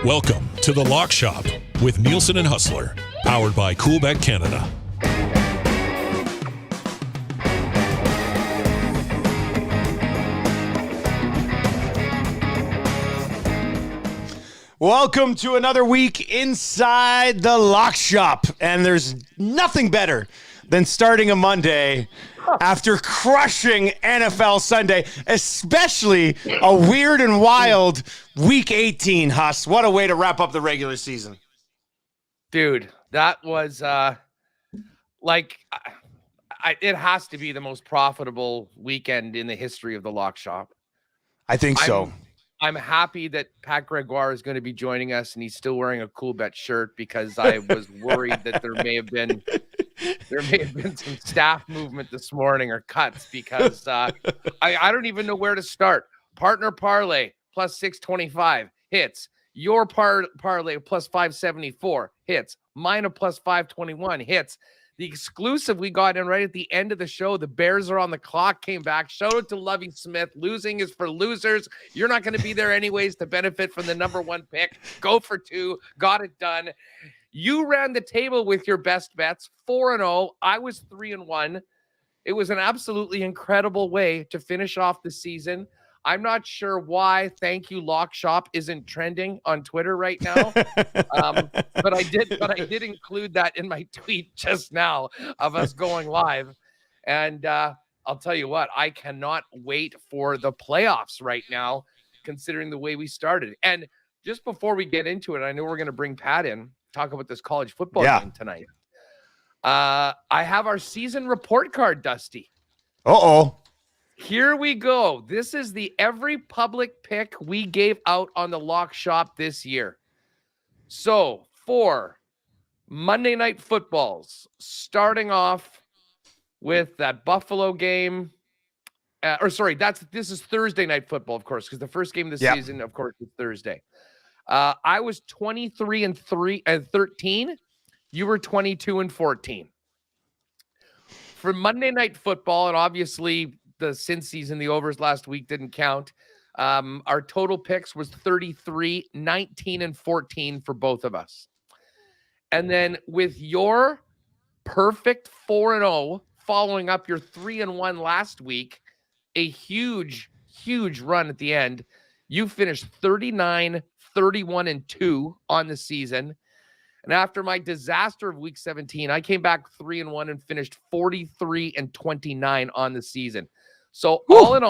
Welcome to The Lock Shop with Nielson and Hustler, powered by Coolbet Canada. Welcome to another week inside The Lock Shop. And there's nothing better than starting a Monday after crushing NFL Sunday, especially a weird and wild Week 18, Huss. What a way to wrap up the regular season. Dude, that was it has to be the most profitable weekend in the history of the Lock Shop. I think so. I'm happy that Pat Gregoire is going to be joining us, and he's still wearing a Cool Bet shirt because I was worried that there may have been some staff movement this morning or cuts because I don't even know where to start. Partner parlay plus 625 hits. Your parlay plus 574 hits. Mine a plus 521 hits. The exclusive we got in right at the end of the show, the Bears are on the clock, came back. Shout out to Lovie Smith. Losing is for losers. You're not going to be there anyways to benefit from the number one pick. Go for two. Got it done. You ran the table with your best bets, 4-0. I was 3-1. It was an absolutely incredible way to finish off the season. I'm not sure why Thank You Lock Shop isn't trending on Twitter right now. But I did include that in my tweet just now of us going live. And I'll tell you what, I cannot wait for the playoffs right now, considering the way we started. And just before we get into it, I know we're going to bring Pat in, talk about this college football game tonight. I have our season report card, Dusty. Uh-oh. Here we go. This is the every public pick we gave out on the Lock Shop this year. So for Monday Night Footballs, starting off with that Buffalo game. This is Thursday Night Football, of course, because the first game of the season, of course, is Thursday. I was 23-13. You were 22-14. For Monday Night Football, and obviously the sin season, the overs last week didn't count. Our total picks was 33, 19, and 14 for both of us. And then with your perfect 4-0 following up your 3-1 last week, a huge, huge run at the end, you finished 39, 31, and 2 on the season. And after my disaster of week 17, I came back 3-1 and finished 43 and 29 on the season. So all in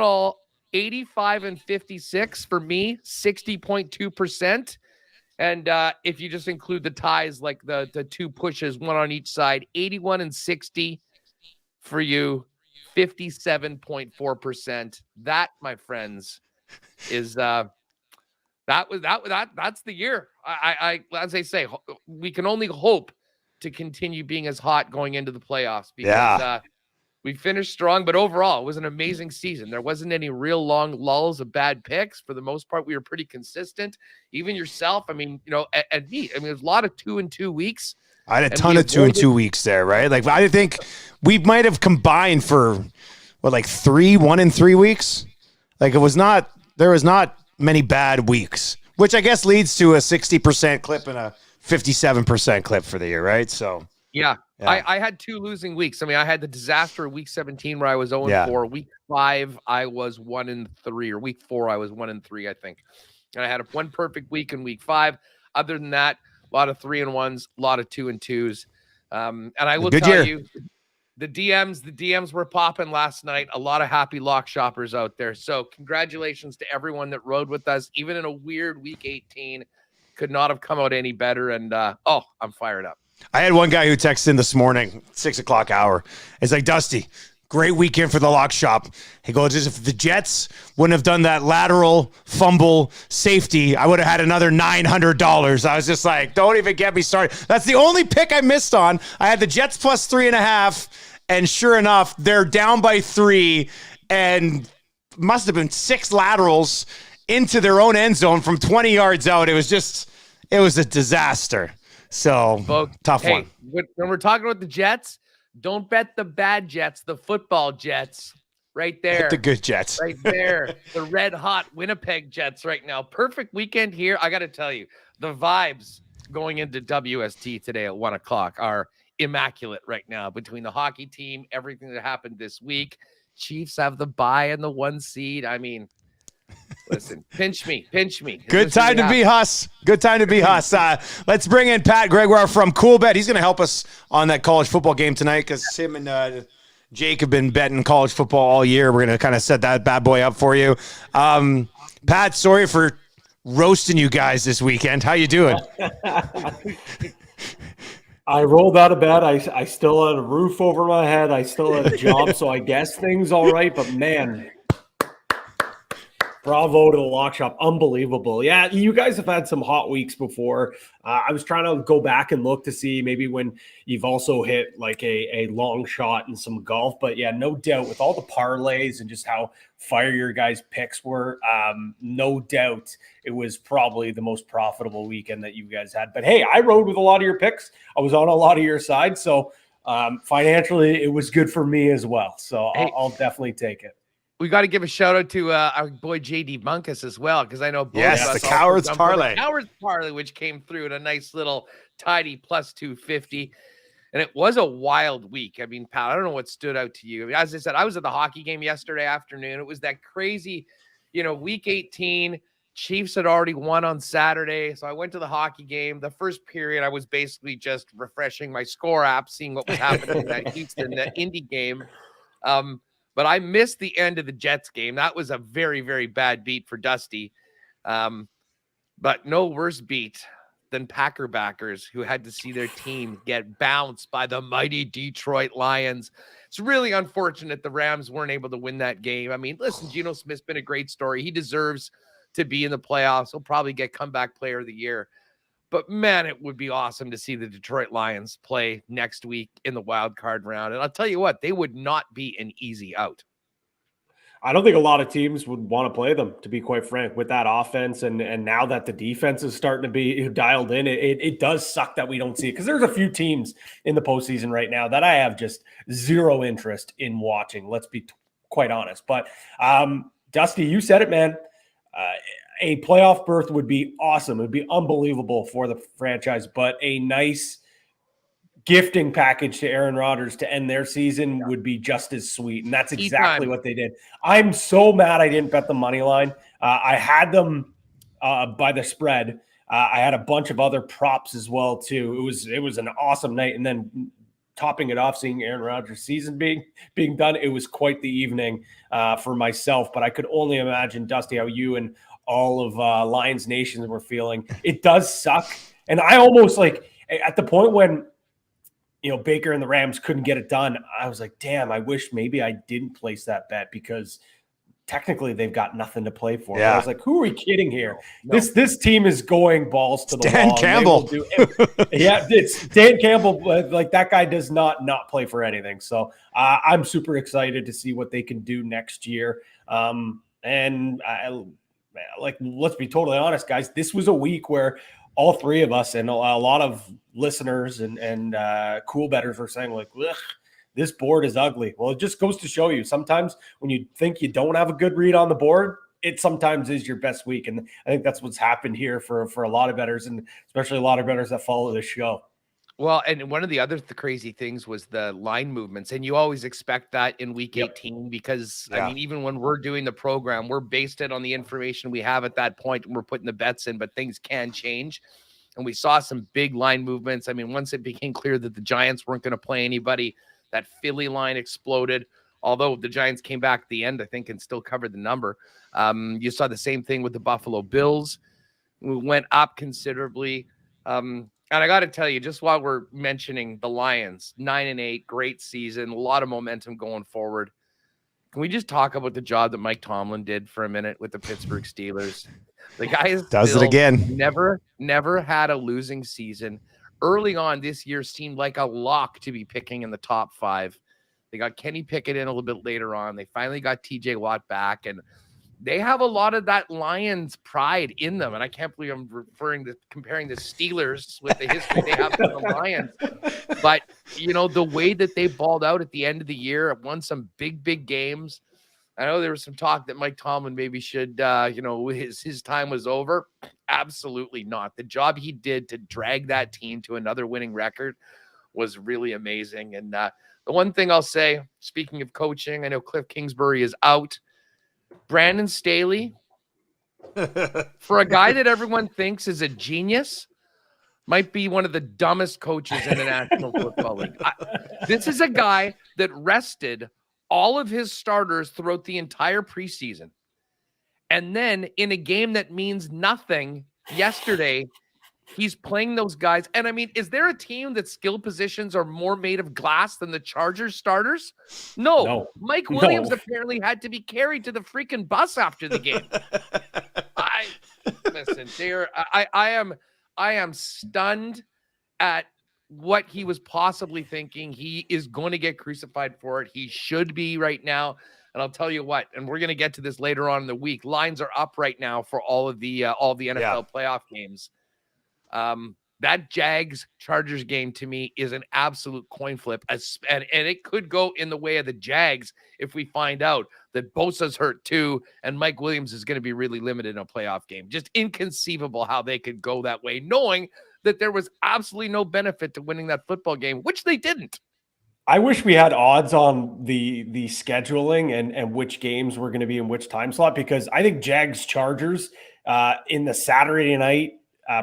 all, 85 and 56 for me, 60.2%. And if you just include the ties, like the two pushes, one on each side, 81 and 60 for you, 57.4%. That, my friends, is that's the year. I as I say, we can only hope to continue being as hot going into the playoffs because we finished strong, but overall it was an amazing season. There wasn't any real long lulls of bad picks. For the most part, we were pretty consistent. Even yourself, I mean, and me, I mean, there's a lot of 2-2 weeks. I had a ton of 2-2 weeks there, right? Like, I think we might have combined for 1-3 weeks. Like, there was not many bad weeks, which I guess leads to a 60% clip and a 57% clip for the year, right? So yeah. I had 2 losing weeks. I mean, I had the disaster of week 17 where I was 0-4. Week 5, I was 1-3, or week 4, I was 1-3, I think. And I had one perfect week in week 5. Other than that, a lot of 3-1s, a lot of 2-2s. And I will tell you, the DMs were popping last night. A lot of happy lock shoppers out there. So congratulations to everyone that rode with us, even in a weird week 18. Could not have come out any better. And I'm fired up. I had one guy who texted in this morning, 6 o'clock hour. It's like, Dusty, great weekend for the Lock Shop. He goes, if the Jets wouldn't have done that lateral fumble safety, I would have had another $900. I was just like, don't even get me started. That's the only pick I missed on. I had the Jets plus 3.5, and sure enough, they're down by 3, and must have been 6 laterals into their own end zone from 20 yards out. It was a disaster. So, tough one. When we're talking about the Jets, don't bet the bad Jets, the football Jets. right there. The good Jets. Right there. The red hot Winnipeg Jets right now. Perfect weekend here. I got to tell you, the vibes going into WST today at 1 o'clock are immaculate right now between the hockey team, everything that happened this week. Chiefs have the bye and the 1 seed. I mean, listen, pinch me. Good time to be Huss. Good time to be Huss. Let's bring in Pat Gregoire from Coolbet. He's going to help us on that college football game tonight because him and Jake have been betting college football all year. We're going to kind of set that bad boy up for you. Pat, sorry for roasting you guys this weekend. How you doing? I rolled out of bed. I still had a roof over my head. I still had a job, so I guess things all right. But, man, bravo to the Lock Shop. Unbelievable. Yeah, you guys have had some hot weeks before. I was trying to go back and look to see maybe when you've also hit like a long shot and some golf. But, yeah, no doubt with all the parlays and just how fire your guys' picks were, no doubt it was probably the most profitable weekend that you guys had. But, hey, I rode with a lot of your picks. I was on a lot of your side. So, financially, it was good for me as well. So I'll definitely take it. We got to give a shout out to our boy JD Bunkus as well, because I know both yes, of us the Cowards parlay. The Cowards parlay, which came through at a nice little tidy plus 250. And it was a wild week. I mean, Pat, I don't know what stood out to you. I mean, as I said, I was at the hockey game yesterday afternoon. It was that crazy, week 18. Chiefs had already won on Saturday. So I went to the hockey game. The first period, I was basically just refreshing my score app, seeing what was happening in that Houston, the Indy game. But I missed the end of the Jets game. That was a very, very bad beat for Dusty. But no worse beat than Packer backers who had to see their team get bounced by the mighty Detroit Lions. It's really unfortunate the Rams weren't able to win that game. I mean, listen, Geno Smith's been a great story. He deserves to be in the playoffs. He'll probably get comeback player of the year. But, man, it would be awesome to see the Detroit Lions play next week in the wild card round. And I'll tell you what, they would not be an easy out. I don't think a lot of teams would want to play them, to be quite frank, with that offense. And now that the defense is starting to be dialed in, it does suck that we don't see it. Because there's a few teams in the postseason right now that I have just zero interest in watching. Let's be quite honest. But, Dusty, you said it, man. A playoff berth would be awesome. It would be unbelievable for the franchise, but a nice gifting package to Aaron Rodgers to end their season would be just as sweet. And that's exactly what they did. I'm so mad I didn't bet the money line. I had them by the spread. I had a bunch of other props as well, too. It was an awesome night. And then topping it off, seeing Aaron Rodgers' season being done, it was quite the evening for myself. But I could only imagine, Dusty, how you and all of Lions Nation were feeling. It does suck. And I almost at the point when, Baker and the Rams couldn't get it done, I was like, damn, I wish maybe I didn't place that bet because technically they've got nothing to play for. Yeah. I was like, who are we kidding here? No. This team is going balls to the Dan wall. Campbell. Yeah, it's Dan Campbell. Like that guy does not play for anything. So I'm super excited to see what they can do next year. Let's be totally honest, guys. This was a week where all three of us and a lot of listeners and cool bettors were saying like, ugh, this board is ugly. Well, it just goes to show you sometimes when you think you don't have a good read on the board, it sometimes is your best week. And I think that's what's happened here for a lot of bettors, and especially a lot of bettors that follow this show. Well, and one of the other crazy things was the line movements. And you always expect that in week 18 because, I mean, even when we're doing the program, we're based it on the information we have at that point and we're putting the bets in, but things can change. And we saw some big line movements. I mean, once it became clear that the Giants weren't going to play anybody, that Philly line exploded. Although the Giants came back at the end, I think, and still covered the number. You saw the same thing with the Buffalo Bills. We went up considerably. And I got to tell you, just while we're mentioning the Lions, 9-8, great season, a lot of momentum going forward. Can we just talk about the job that Mike Tomlin did for a minute with the Pittsburgh Steelers? The guy does it again. Never had a losing season. Early on this year seemed like a lock to be picking in the top 5. They got Kenny Pickett in a little bit later on. They finally got TJ Watt back, and they have a lot of that Lions pride in them. And I can't believe I'm comparing the Steelers with the history they have with the Lions. But, the way that they balled out at the end of the year, won some big games. I know there was some talk that Mike Tomlin maybe should, his time was over. Absolutely not. The job he did to drag that team to another winning record was really amazing. And the one thing I'll say, speaking of coaching, I know Cliff Kingsbury is out. Brandon Staley, for a guy that everyone thinks is a genius, might be one of the dumbest coaches in the National Football League. This is a guy that rested all of his starters throughout the entire preseason. And then in a game that means nothing yesterday, he's playing those guys. And I mean, is there a team that skill positions are more made of glass than the Chargers starters? No. Mike Williams apparently had to be carried to the freaking bus after the game. Listen, I am stunned at what he was possibly thinking. He is going to get crucified for it. He should be right now. And I'll tell you what, and we're going to get to this later on in the week. Lines are up right now for all the NFL playoff games. That Jags-Chargers game to me is an absolute coin flip. And it could go in the way of the Jags if we find out that Bosa's hurt too, and Mike Williams is going to be really limited in a playoff game. Just inconceivable how they could go that way, knowing that there was absolutely no benefit to winning that football game, which they didn't. I wish we had odds on the scheduling and which games were going to be in which time slot, because I think Jags Chargers in the Saturday night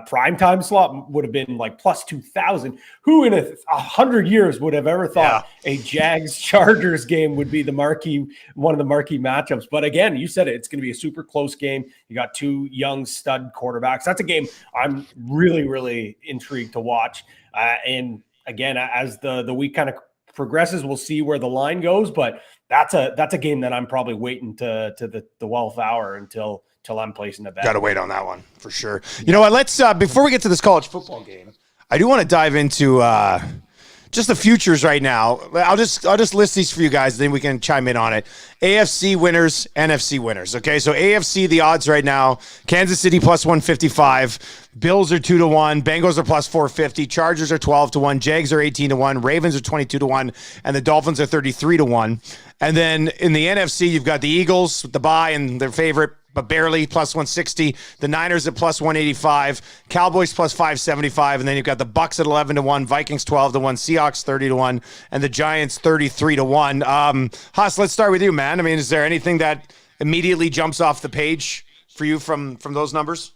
primetime slot would have been like plus 2,000. Who in 100 years would have ever thought a Jags Chargers game would be one of the marquee matchups? But again, you said it, it's going to be a super close game. You got two young stud quarterbacks. That's a game I'm really, really intrigued to watch. And again, as the week kind of progresses, we'll see where the line goes, but that's a game that I'm probably waiting to the 12th hour until I'm placing a bet. Got to wait on that one for sure. You know what? Let's before we get to this college football game, I do want to dive into just the futures right now. I'll just list these for you guys, then we can chime in on it. AFC winners, NFC winners. Okay, so AFC, the odds right now: Kansas City plus 155, Bills are 2-1, Bengals are plus 450, Chargers are 12-1, Jags are 18-1, Ravens are 22-1, and the Dolphins are 33-1. And then in the NFC, you've got the Eagles with the bye and their favorite, but barely, plus 160. The Niners at plus 185. Cowboys plus 575. And then you've got the Bucks at 11-1. Vikings 12-1. Seahawks 30-1. And the Giants 33-1. Huss, let's start with you, man. I mean, is there anything that immediately jumps off the page for you from those numbers?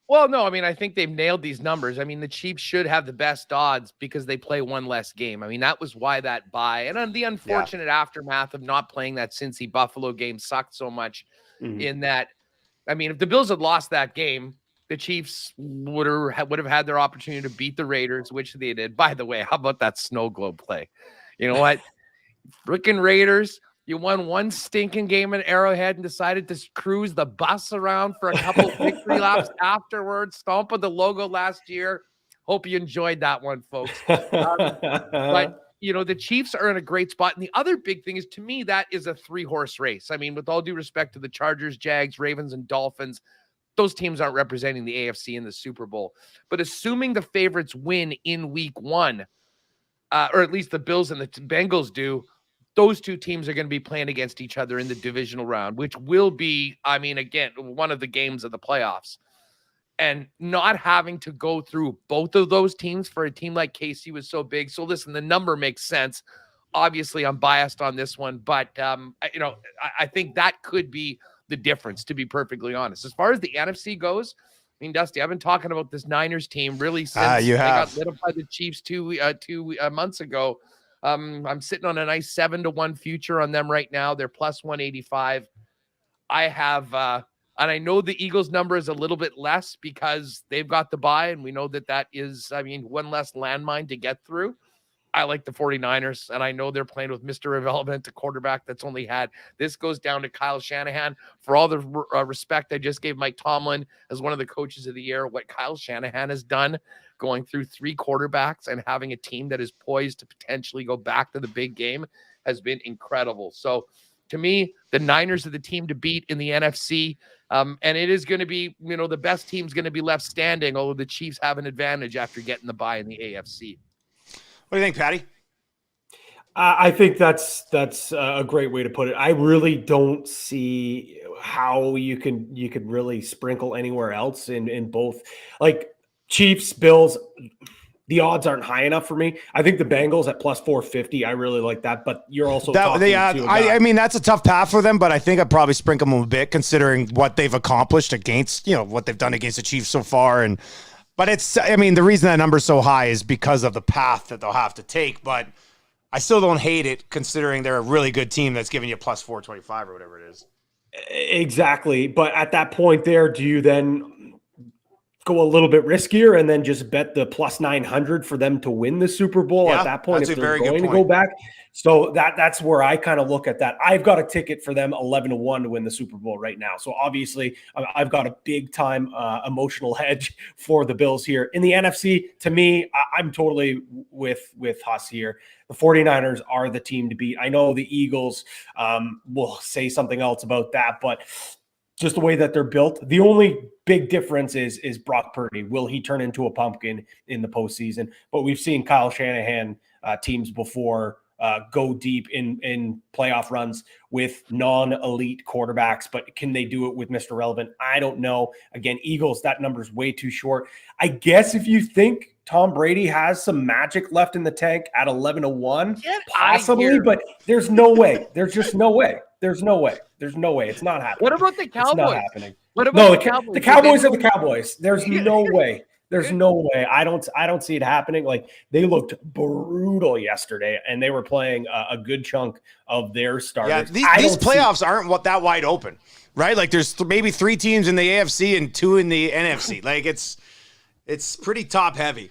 Well, no, I mean, I think they've nailed these numbers. I mean, the Chiefs should have the best odds because they play one less game. I mean, that was why that bye. And the unfortunate aftermath of not playing that Cincy Buffalo game sucked so much. In that, I mean, if the Bills had lost that game, the Chiefs would have had their opportunity to beat the Raiders, which they did. By the way, how about that snow globe play? You know what? Freaking Raiders, you won one stinking game at Arrowhead and decided to cruise the bus around for a couple of victory laps afterwards, stomping the logo last year. Hope you enjoyed that one, folks. But the Chiefs are in a great spot. And the other big thing is, to me, that is a 3-horse race. I mean, with all due respect to the Chargers, Jags, Ravens, and Dolphins, those teams aren't representing the AFC in the Super Bowl. But assuming the favorites win in week 1, or at least the Bills and the Bengals do, those two teams are going to be playing against each other in the divisional round, which will be, I mean, again, one of the games of the playoffs. And not having to go through both of those teams for a team like KC was so big. So listen, the number makes sense. Obviously, I'm biased on this one, but I think that could be the difference, to be perfectly honest. As far as the NFC goes, I mean, Dusty, I've been talking about this Niners team really since they got lit up by the Chiefs two months ago. I'm sitting on a nice 7-1 future on them right now. They're plus 185. I have and I know the Eagles number is a little bit less because they've got the bye, and we know that is, I mean, one less landmine to get through. I like the 49ers, and I know they're playing with Mr. Irrelevant, a quarterback that's only had, this goes down to Kyle Shanahan. For all the respect I just gave Mike Tomlin as one of the coaches of the year, what Kyle Shanahan has done going through 3 quarterbacks and having a team that is poised to potentially go back to the big game has been incredible. So to me, the Niners are the team to beat in the NFC. And it is going to be, the best team's going to be left standing, although the Chiefs have an advantage after getting the bye in the AFC. What do you think, Patty? I think that's a great way to put it. I really don't see how you could really sprinkle anywhere else in both, like Chiefs, Bills. The odds aren't high enough for me. I think the Bengals at plus 450. I really like that, but you're also talking to a guy. I mean, that's a tough path for them, but I think I'd probably sprinkle them a bit considering what they've accomplished against, what they've done against the Chiefs so far. But the reason that number's so high is because of the path that they'll have to take, but I still don't hate it considering they're a really good team that's giving you plus 425 or whatever it is. Exactly. But at that point there, do you then go a little bit riskier and then just bet the plus 900 for them to win the Super Bowl at that point if they're going to go back? So that's where I kind of look at that. I've got a ticket for them 11-1 to win the Super Bowl right now. So obviously I've got a big time emotional hedge for the Bills here. In the NFC, to me, I'm totally with Huss here. The 49ers are the team to beat. I know the Eagles will say something else about that, but just the way that they're built, the only big difference is Brock Purdy. Will he turn into a pumpkin in the postseason? But we've seen Kyle Shanahan teams before go deep in playoff runs with non-elite quarterbacks, but can they do it with Mr. Relevant? I don't know. Again, Eagles, that number's way too short. I guess if you think Tom Brady has some magic left in the tank at 11-1, possibly, but there's no way. There's just no way. There's no way. There's no way. It's not happening. What about the Cowboys? It's not happening. What about the Cowboys? The Cowboys are the Cowboys. There's no way. There's no way. I don't see it happening. Like, they looked brutal yesterday, and they were playing a good chunk of their starters. Yeah, these playoffs aren't that wide open, right? Like, there's maybe 3 teams in the AFC and 2 in the NFC. Like, it's pretty top heavy.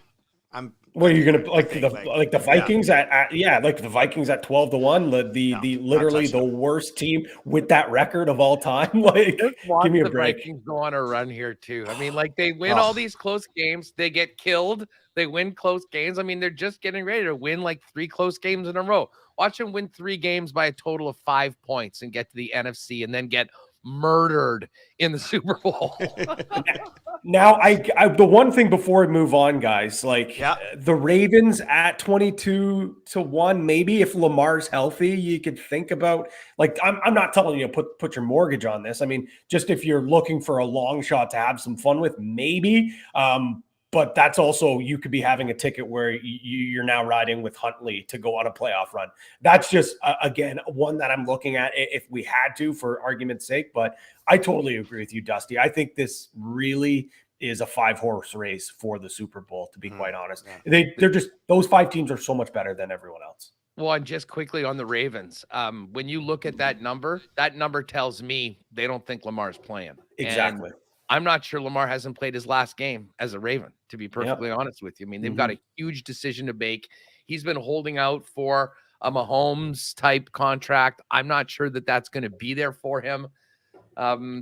What are you gonna like the Vikings like the Vikings at 12-1, literally the worst team with that record of all time. Like, give me a break. Vikings go on a run here too. I mean, like, they win all these close games, they get killed, they win close games. I mean, they're just getting ready to win like 3 close games in a row. Watch them win 3 games by a total of 5 points and get to the NFC and then get murdered in the Super Bowl. Now, I the one thing before we move on, guys, the Ravens at 22-1, maybe if Lamar's healthy, you could think about, like, I'm not telling you to put your mortgage on this. I mean, just if you're looking for a long shot to have some fun with, maybe. But that's also, you could be having a ticket where you're now riding with Huntley to go on a playoff run. That's just, again, one that I'm looking at if we had to, for argument's sake. But I totally agree with you, Dusty. I think this really is a 5-horse race for the Super Bowl, to be quite honest. They're just, those 5 teams are so much better than everyone else. Well, and just quickly on the Ravens, when you look at that number tells me they don't think Lamar's playing. Exactly. And I'm not sure Lamar hasn't played his last game as a Raven, to be perfectly honest with you. I mean, they've got a huge decision to make. He's been holding out for a Mahomes type contract. I'm not sure that that's going to be there for him.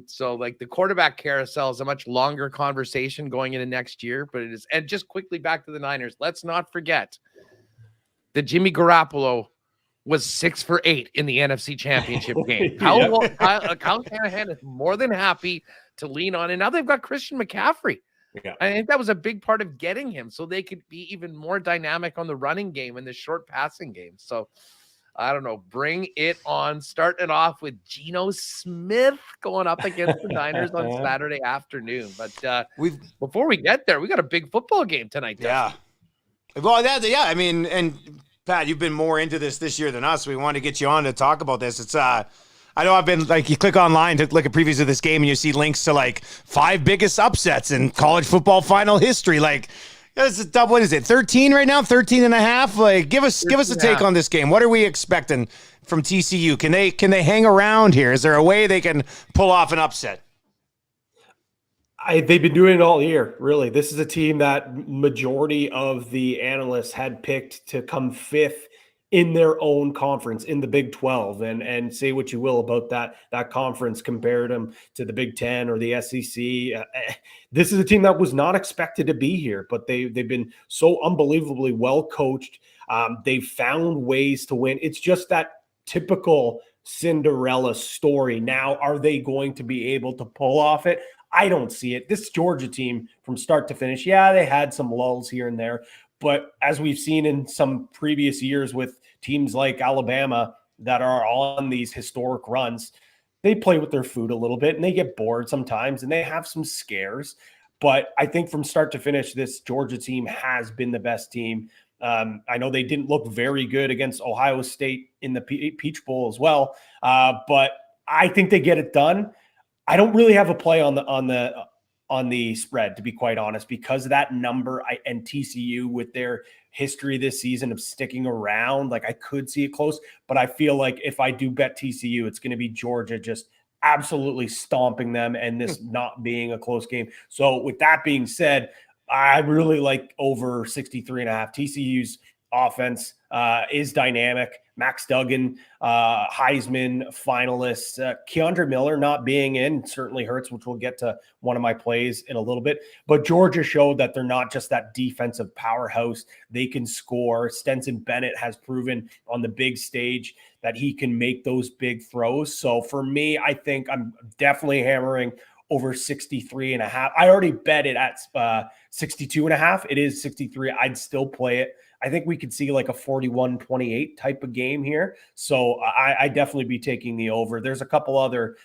So, like, the quarterback carousel is a much longer conversation going into next year, but it is. And just quickly back to the Niners. Let's not forget that Jimmy Garoppolo was 6 for 8 in the NFC Championship game. Kyle Shanahan is more than happy to lean on. And now they've got Christian McCaffrey. Yeah. I think that was a big part of getting him, so they could be even more dynamic on the running game and the short passing game. So, I don't know. Bring it on. Starting off with Geno Smith going up against the Niners on Saturday afternoon. But before we get there, we got a big football game tonight. Yeah. Well, I mean, and Pat, you've been more into this year than us. We want to get you on to talk about this. It's I know I've been, like, you click online to look at previews of this game and you see links to, like, 5 biggest upsets in college football final history. Like, what is it, 13 right now? 13 and a half? Like, give us a take on this game. What are we expecting from TCU? Can they hang around here? Is there a way they can pull off an upset? They've been doing it all year, really. This is a team that majority of the analysts had picked to come 5th in their own conference, in the Big 12, and say what you will about that conference, compared them to the Big 10 or the SEC. This is a team that was not expected to be here, but they've been so unbelievably well coached. They've found ways to win. It's just that typical Cinderella story. Now, are they going to be able to pull off it? I don't see it. This Georgia team, from start to finish, they had some lulls here and there, But as we've seen in some previous years with teams like Alabama that are on these historic runs, they play with their food a little bit and they get bored sometimes and they have some scares. But I think from start to finish, this Georgia team has been the best team. I know they didn't look very good against Ohio State in the Peach Bowl as well, but I think they get it done. I don't really have a play on the spread, to be quite honest, because of that number. And TCU with their history this season of sticking around, like I could see it close, but I feel like if I do bet TCU, it's going to be Georgia just absolutely stomping them and this not being a close game. So with that being said, I really like over 63.5. TCU's offense is dynamic. Max Duggan, Heisman finalist. Keandre Miller not being in certainly hurts, which we'll get to one of my plays in a little bit. But Georgia showed that they're not just that defensive powerhouse. They can score. Stetson Bennett has proven on the big stage that he can make those big throws. So for me, I think I'm definitely hammering over 63.5. I already bet it at 62.5. It is 63. I'd still play it. I think we could see like a 41-28 type of game here. So I definitely be taking the over. There's a couple other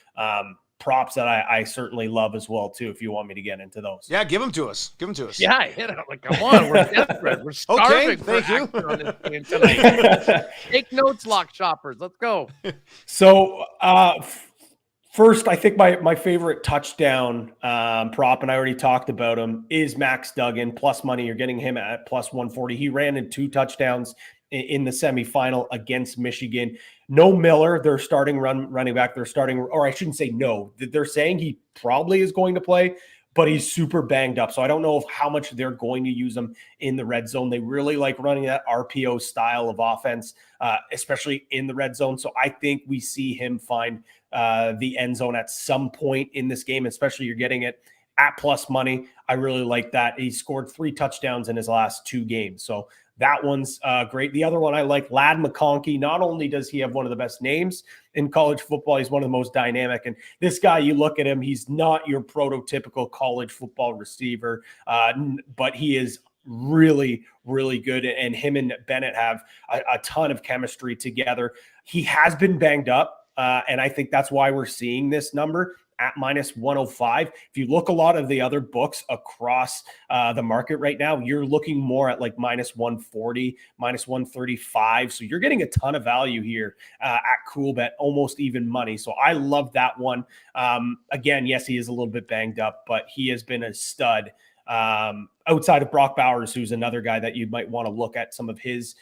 props that I certainly love as well, too, if you want me to get into those. Yeah, give them to us. Give them to us. Yeah, hit it. Like, come on. We're desperate. We're starving for action on this game tonight. Take notes, lock shoppers. Let's go. So, first, I think my favorite touchdown prop, and I already talked about him, is Max Duggan. Plus money, you're getting him at plus 140. He ran in 2 touchdowns in the semifinal against Michigan. No Miller, their starting running back. They're starting, or I shouldn't say no. They're saying he probably is going to play, but he's super banged up. So I don't know how much they're going to use him in the red zone. They really like running that RPO style of offense, especially in the red zone. So I think we see him find the end zone at some point in this game, especially you're getting it at plus money. I really like that. He scored 3 touchdowns in his last 2 games. So that one's great. The other one I like, Ladd McConkey. Not only does he have one of the best names in college football, he's one of the most dynamic. And this guy, you look at him, he's not your prototypical college football receiver, but he is really, really good. And him and Bennett have a ton of chemistry together. He has been banged up, and I think that's why we're seeing this number at minus 105. If you look a lot of the other books across the market right now, you're looking more at like minus 140, minus 135. So you're getting a ton of value here at CoolBet, almost even money. So I love that one. Again, yes, he is a little bit banged up, but he has been a stud. Outside of Brock Bowers, who's another guy that you might want to look at some of his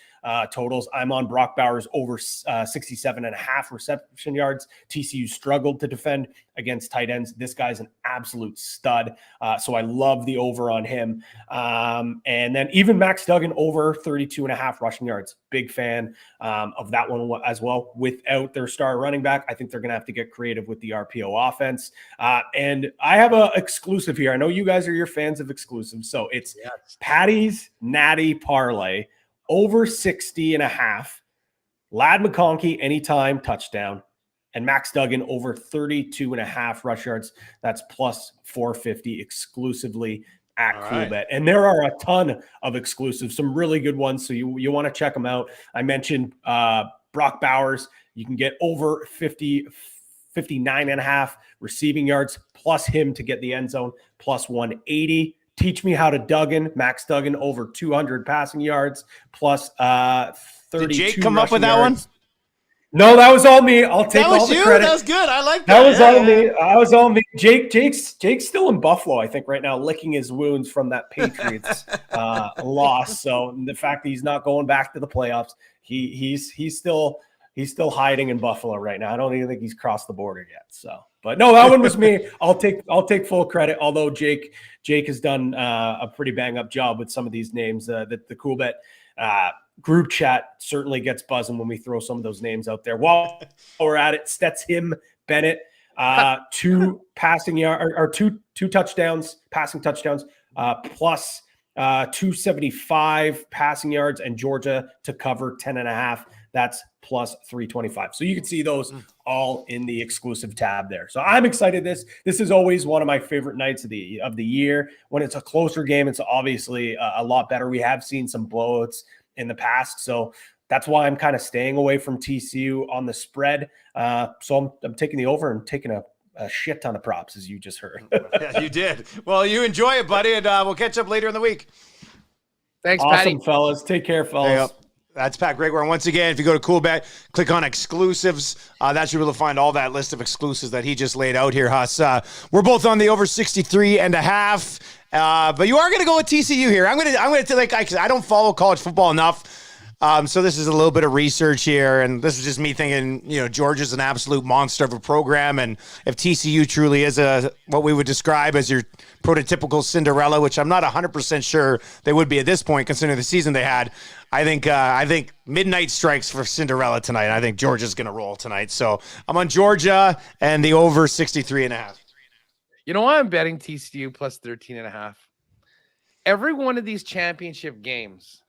totals. I'm on Brock Bowers over 67.5 reception yards. TCU struggled to defend against tight ends. This guy's an absolute stud. So I love the over on him. And then even Max Duggan over 32.5 rushing yards. Big fan of that one as well. Without their star running back, I think they're going to have to get creative with the RPO offense. And I have an exclusive here. I know you guys are your fans of exclusives. So it's Patty's Natty Parlay over 60.5. Ladd McConkey anytime touchdown, and Max Duggan over 32.5 rush yards. That's plus 450 exclusively at CoolBet. Right. And there are a ton of exclusives, some really good ones. So you want to check them out. I mentioned Brock Bowers. You can get over 59.5 receiving yards, plus him to get the end zone, plus 180. Teach Me How to Duggan, Max Duggan over 200 passing yards, plus 32. Did Jake come up with that yards. One? No, that was all me. I'll take all the credit. That was good. I like that. That was all me. I was all me. Jake's still in Buffalo, I think, right now, licking his wounds from that Patriots loss. So the fact that he's not going back to the playoffs, he's still hiding in Buffalo right now. I don't even think he's crossed the border yet. So, but no, that one was me. I'll take full credit. Although Jake has done a pretty bang up job with some of these names. The CoolBet group chat certainly gets buzzing when we throw some of those names out there. While we're at it, Stetson Bennett, 2 passing yard or two touchdowns, passing touchdowns, plus 275 passing yards, and Georgia to cover 10.5. That's plus 325. So you can see those all in the exclusive tab there. So I'm excited. This is always one of my favorite nights of the year. When it's a closer game, it's obviously a lot better. We have seen some blowouts in the past, so that's why I'm kind of staying away from TCU on the spread. So I'm taking the over and taking a shit ton of props, as you just heard. Yeah, you did. Well, you enjoy it, buddy, and we'll catch up later in the week. Thanks, Awesome, Patty. fellas. Take care, fellas. That's Pat Gregoire. And once again, if you go to CoolBet, click on exclusives. That should be able to find all that list of exclusives that he just laid out here, Huss. We're both on the over 63.5. But you are going to go with TCU here. I'm going to I don't follow college football enough. So this is a little bit of research here, and this is just me thinking, Georgia's an absolute monster of a program, and if TCU truly is what we would describe as your prototypical Cinderella, which I'm not 100% sure they would be at this point, considering the season they had, I think midnight strikes for Cinderella tonight. I think Georgia's going to roll tonight. So I'm on Georgia and the over 63.5. You know why I'm betting TCU plus 13.5? Every one of these championship games,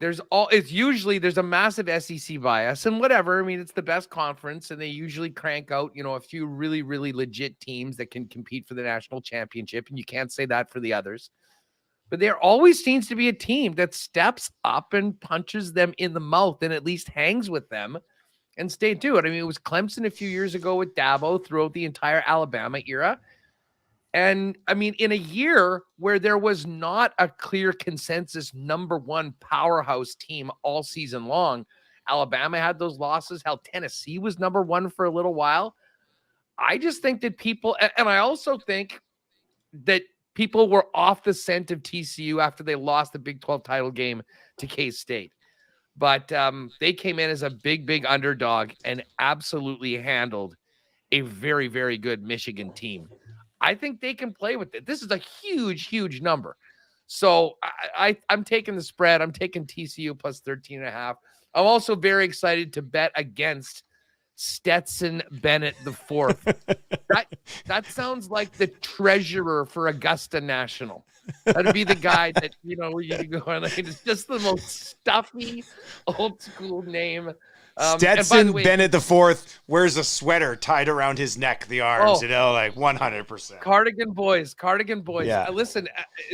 there's a massive SEC bias and whatever. I mean, it's the best conference, and they usually crank out, a few really, really legit teams that can compete for the national championship. And you can't say that for the others, but there always seems to be a team that steps up and punches them in the mouth and at least hangs with them and stay to it. I mean, it was Clemson a few years ago with Dabo throughout the entire Alabama era. And I mean, in a year where there was not a clear consensus number one powerhouse team all season long, Alabama had those losses. Hell, Tennessee was number one for a little while. I just think that and I also think that people were off the scent of TCU after they lost the Big 12 title game to K-State. But they came in as a big, big underdog and absolutely handled a very, very good Michigan team. I think they can play with it. This is a huge, huge number. So I'm taking the spread. I'm taking TCU plus 13.5. I'm also very excited to bet against Stetson Bennett IV. That sounds like the treasurer for Augusta National. That'd be the guy that, where you can go on. It's just the most stuffy, old school name. Stetson Bennett IV wears a sweater tied around his neck, the arms, 100%. Cardigan boys. Yeah. Listen,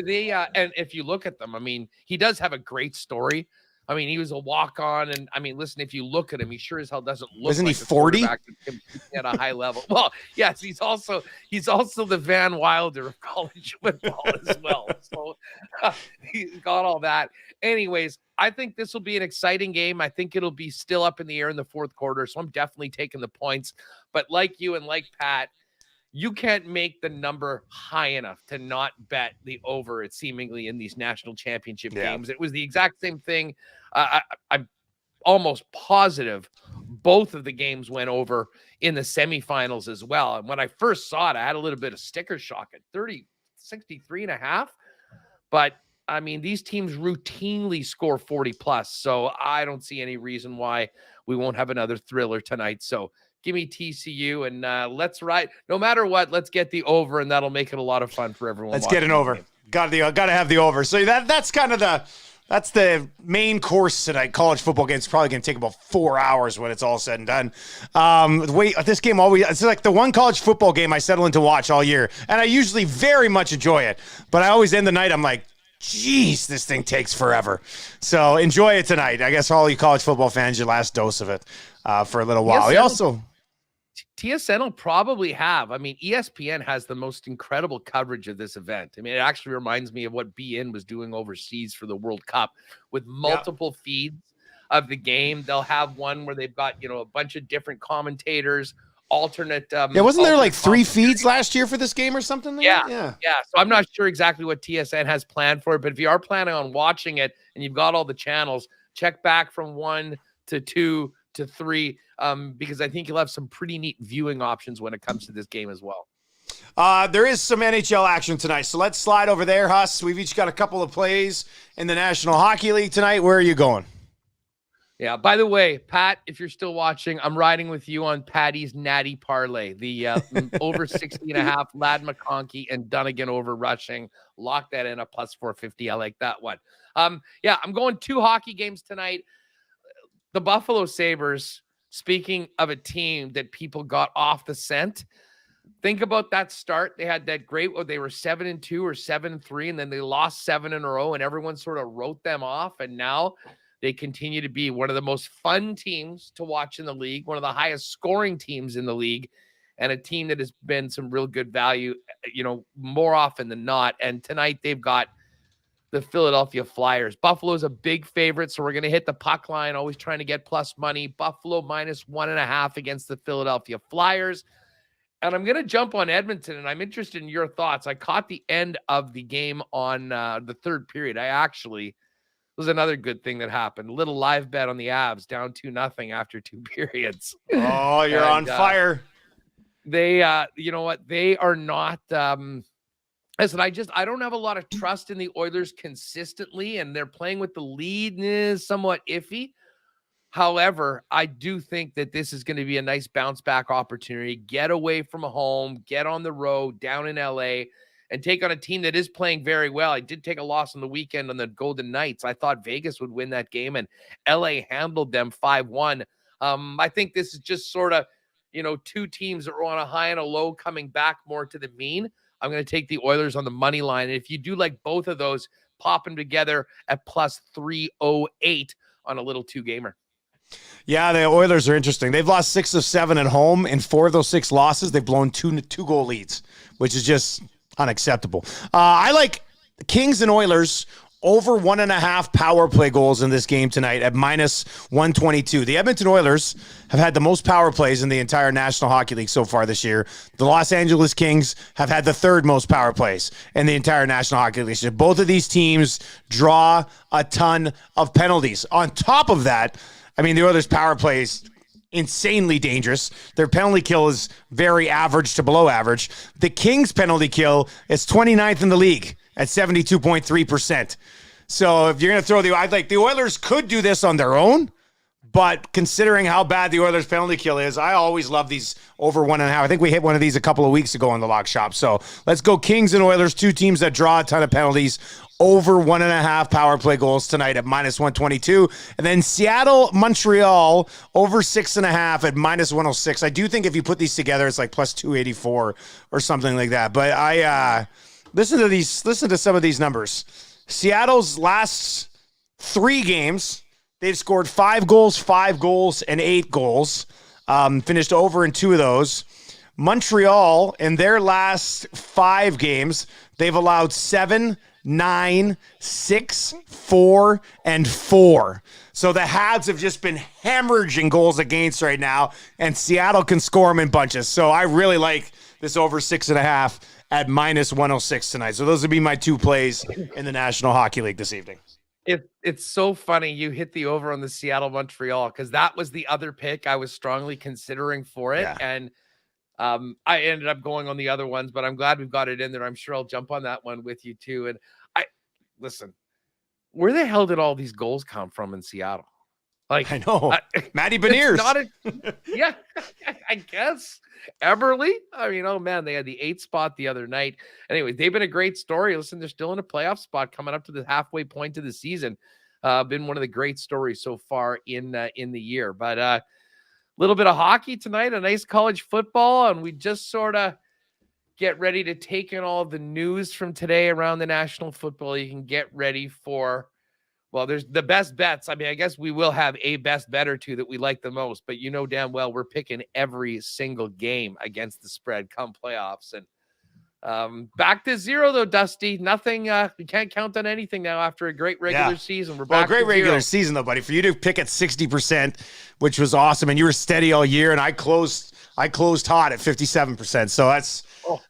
they and if you look at them, I mean, he does have a great story. I mean, he was a walk-on, and I mean, listen, if you look at him, he sure as hell doesn't look. Isn't like he 40 at a high level? Well, yes, he's also the Van Wilder of college football as well. So he's got all that. Anyways, I think this will be an exciting game. I think it'll be still up in the air in the fourth quarter, so I'm definitely taking the points. But like you and like Pat, you can't make the number high enough to not bet the over. It's seemingly in these national championship games. It was the exact same thing. I'm almost positive both of the games went over in the semifinals as well. And when I first saw it, I had a little bit of sticker shock at 63.5. But I mean, these teams routinely score 40 plus. So I don't see any reason why we won't have another thriller tonight. So give me TCU and let's ride. No matter what, let's get the over, and that'll make it a lot of fun for everyone. Let's get an over. Got to have the over. So that's kind of that's the main course tonight. College football game is probably going to take about 4 hours when it's all said and done. This game it's like the one college football game I settle in to watch all year, and I usually very much enjoy it. But I always end the night, I'm like, geez, this thing takes forever. So enjoy it tonight. I guess all you college football fans, your last dose of it for a little while. TSN will probably have. I mean, ESPN has the most incredible coverage of this event. I mean, it actually reminds me of what BN was doing overseas for the World Cup with multiple feeds of the game. They'll have one where they've got, a bunch of different commentators, alternate. Wasn't there like 3 feeds last year for this game or something? Yeah. So I'm not sure exactly what TSN has planned for it, but if you are planning on watching it and you've got all the channels, check back from 1 to 2 to 3, because I think you'll have some pretty neat viewing options when it comes to this game as well. There is some NHL action tonight, so let's slide over there, Huss. We've each got a couple of plays in the National Hockey League tonight. Where are you going? Yeah, by the way, Pat, if you're still watching, I'm riding with you on Patty's Natty Parlay, the over 60.5, Ladd McConkey and Dunnigan over rushing. Lock that in a plus 450. I like that one. I'm going 2 hockey games tonight. the Buffalo Sabres, speaking of a team that people got off the scent, think about that start. They had that great, they were 7-2 or 7-3, and then they lost 7 in a row, and everyone sort of wrote them off. And now they continue to be one of the most fun teams to watch in the league, one of the highest scoring teams in the league, and a team that has been some real good value, more often than not. And tonight they've got the Philadelphia Flyers. Buffalo's a big favorite, so we're going to hit the puck line, always trying to get plus money. Buffalo -1.5 against the Philadelphia Flyers. And I'm going to jump on Edmonton, and I'm interested in your thoughts. I caught the end of the game on the third period. Was another good thing that happened. Little live bet on the Avs, down 2-0 after 2 periods. Oh, you're on fire. They, you know what? They are not. Listen, I don't have a lot of trust in the Oilers consistently, and they're playing with the lead is somewhat iffy. However, I do think that this is going to be a nice bounce back opportunity. Get away from home, get on the road down in LA, and take on a team that is playing very well. I did take a loss on the weekend on the Golden Knights. I thought Vegas would win that game, and LA handled them 5-1. I think this is just sort of, two teams that are on a high and a low coming back more to the mean. I'm going to take the Oilers on the money line. And if you do like both of those, pop them together at plus 308 on a little 2-gamer. Yeah, the Oilers are interesting. They've lost 6 of 7 at home. In 4 of those 6 losses, they've blown two goal leads, which is just unacceptable. I like the Kings and Oilers over 1.5 power play goals in this game tonight at -122. The Edmonton Oilers have had the most power plays in the entire National Hockey League so far this year. The Los Angeles Kings have had the 3rd most power plays in the entire National Hockey League this year. Both of these teams draw a ton of penalties. On top of that, the Oilers' power play is insanely dangerous. Their penalty kill is very average to below average. The Kings' penalty kill is 29th in the league at 72.3%. So if you're going to throw the Oilers could do this on their own, but considering how bad the Oilers' penalty kill is, I always love these over 1.5. I think we hit one of these a couple of weeks ago in the lock shop. So let's go Kings and Oilers, 2 teams that draw a ton of penalties, over 1.5 power play goals tonight at -122. And then Seattle, Montreal, over 6.5 at -106. I do think if you put these together, it's like plus 284 or something like that. But I listen to some of these numbers. Seattle's last 3 games, they've scored 5 goals, and 8 goals. Finished over in 2 of those. Montreal, in their last 5 games, they've allowed 7, 9, 6, 4, and 4. So the Habs have just been hemorrhaging goals against right now, and Seattle can score them in bunches. So I really like this over 6.5 at -106 tonight. So those would be my 2 plays in the National Hockey League this evening. It's so funny you hit the over on the Seattle Montreal, because that was the other pick I was strongly considering for it. Yeah. And I ended up going on the other ones, but I'm glad we've got it in there. I'm sure I'll jump on that one with you too. And listen, where the hell did all these goals come from in Seattle? Like, I know, Matty Beniers. Yeah, I guess Eberle. Oh man, they had the 8th spot the other night. Anyway, they've been a great story. Listen, they're still in a playoff spot coming up to the halfway point of the season. Been one of the great stories so far in the year. But little bit of hockey tonight, a nice college football, and we just sort of get ready to take in all the news from today around the National Football. You can get ready for, there's the best bets. I guess we will have a best bet or 2 that we like the most, but damn well we're picking every single game against the spread come playoffs. And back to 0 though, Dusty. Nothing. We can't count on anything now after a great regular season. We're back. Great regular season though, buddy. For you to pick at 60%, which was awesome, and you were steady all year, and I closed hot at 57%. So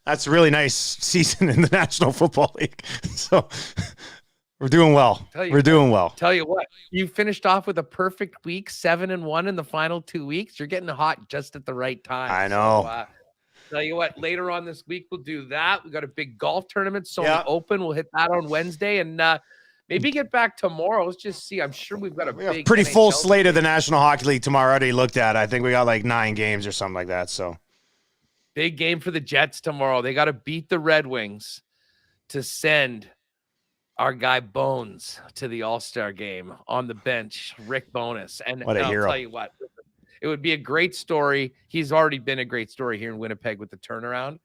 that's a really nice season in the National Football League. So we're doing well. Tell you what, you finished off with a perfect week, 7-1 in the final 2 weeks. You're getting hot just at the right time. I know. So, tell you what, later on this week, we'll do that. We got a big golf tournament, Sony Open. We'll hit that on Wednesday, and maybe get back tomorrow. Let's just see. I'm sure we've got a big pretty full slate of the National Hockey League tomorrow. I already looked at. I think we got like 9 games or something like that. So big game for the Jets tomorrow. They got to beat the Red Wings to send our guy Bones to the All-Star game on the bench, Rick Bowness. And What a I'll hero. tell you what, it would be a great story. He's already been a great story here in Winnipeg with the turnaround.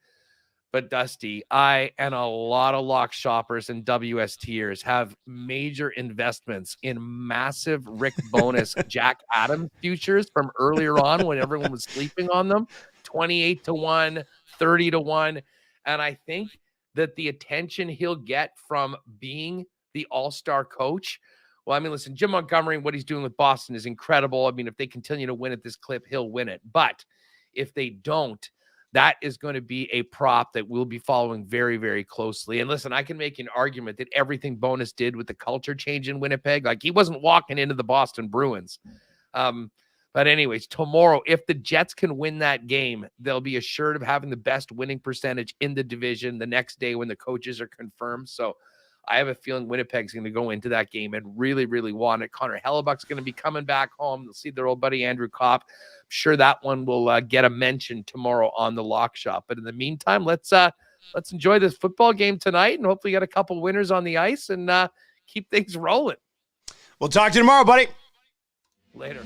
But Dusty, I and a lot of lock shoppers and WSTers have major investments in massive Rick Bowness, Jack Adams futures from earlier on when everyone was sleeping on them, 28-1, 30-1. And I think that the attention he'll get from being the all-star coach. Well, I mean, listen, Jim Montgomery and what he's doing with Boston is incredible. I mean, if they continue to win at this clip, he'll win it. But if they don't, that is going to be a prop that we'll be following very, very closely. And listen, I can make an argument that everything Bowness did with the culture change in Winnipeg, like he wasn't walking into the Boston Bruins. But anyways, tomorrow, if the Jets can win that game, they'll be assured of having the best winning percentage in the division the next day when the coaches are confirmed. So I have a feeling Winnipeg's going to go into that game and really, really want it. Connor Hellebuck's going to be coming back home. They'll see their old buddy Andrew Kopp. I'm sure that one will get a mention tomorrow on the Lock Shop. But in the meantime, let's enjoy this football game tonight and hopefully get a couple winners on the ice and keep things rolling. We'll talk to you tomorrow, buddy. Later.